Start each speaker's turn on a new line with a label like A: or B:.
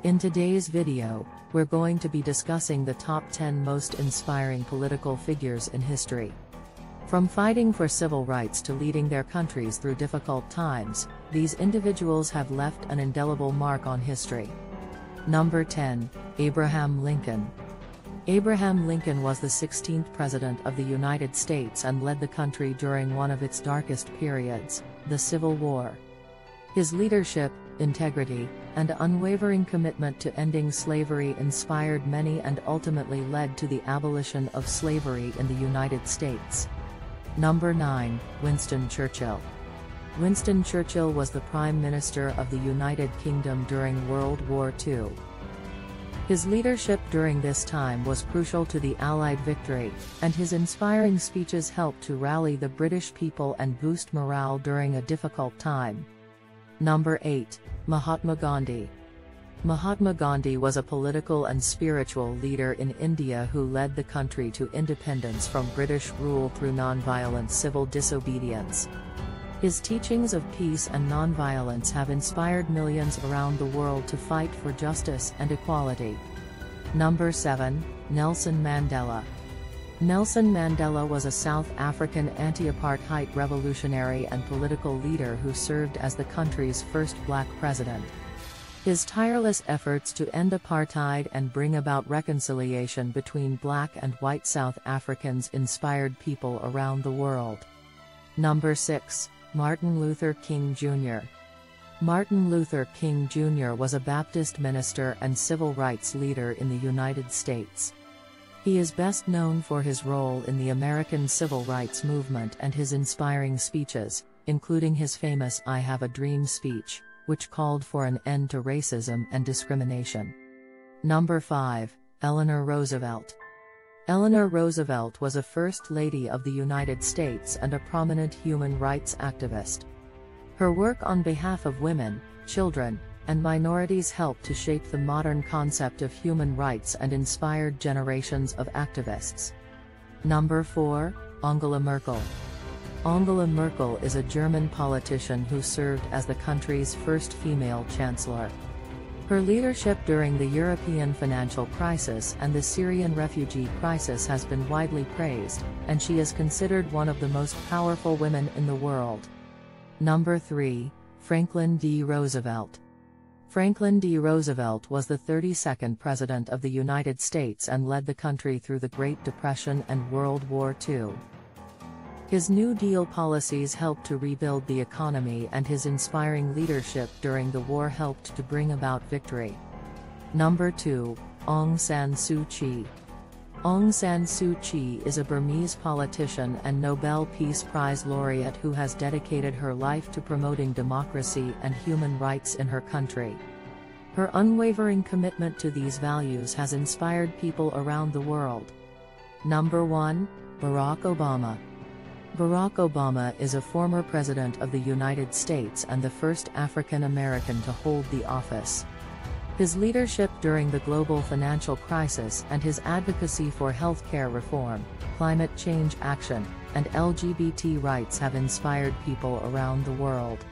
A: In today's video, we're going to be discussing the top 10 most inspiring political figures in history. From fighting for civil rights to leading their countries through difficult times, these individuals have left an indelible mark on history. Number 10, Abraham Lincoln. Abraham Lincoln was the 16th President of the United States and led the country during one of its darkest periods, the Civil War. His leadership, integrity, and unwavering commitment to ending slavery inspired many and ultimately led to the abolition of slavery in the United States. Number 9, Winston Churchill. Winston Churchill was the Prime Minister of the United Kingdom during World War II. His leadership during this time was crucial to the Allied victory, and his inspiring speeches helped to rally the British people and boost morale during a difficult time. Number 8, Mahatma Gandhi. Mahatma Gandhi was a political and spiritual leader in India who led the country to independence from British rule through non-violent civil disobedience. His teachings of peace and non-violence have inspired millions around the world to fight for justice and equality. Number 7, Nelson Mandela. Nelson Mandela was a South African anti-apartheid revolutionary and political leader who served as the country's first black president. His tireless efforts to end apartheid and bring about reconciliation between black and white South Africans inspired people around the world. Number 6, Martin Luther King Jr. Martin Luther King Jr. was a Baptist minister and civil rights leader in the United States. He is best known for his role in the American civil rights movement and his inspiring speeches, including his famous "I Have a Dream" speech, which called for an end to racism and discrimination. Number 5, Eleanor Roosevelt. Eleanor Roosevelt was a First Lady of the United States and a prominent human rights activist. Her work on behalf of women, children, and minorities helped to shape the modern concept of human rights and inspired generations of activists. Number 4, Angela Merkel. Angela Merkel is a German politician who served as the country's first female chancellor. Her leadership during the European financial crisis and the Syrian refugee crisis has been widely praised, and she is considered one of the most powerful women in the world. Number 3, Franklin D. Roosevelt. Franklin D. Roosevelt was the 32nd President of the United States and led the country through the Great Depression and World War II. His New Deal policies helped to rebuild the economy, and his inspiring leadership during the war helped to bring about victory. Number 2, Aung San Suu Kyi. Aung San Suu Kyi is a Burmese politician and Nobel Peace Prize laureate who has dedicated her life to promoting democracy and human rights in her country. Her unwavering commitment to these values has inspired people around the world. Number 1, Barack Obama. Barack Obama is a former president of the United States and the first African American to hold the office. His leadership during the global financial crisis and his advocacy for healthcare reform, climate change action, and LGBT rights have inspired people around the world.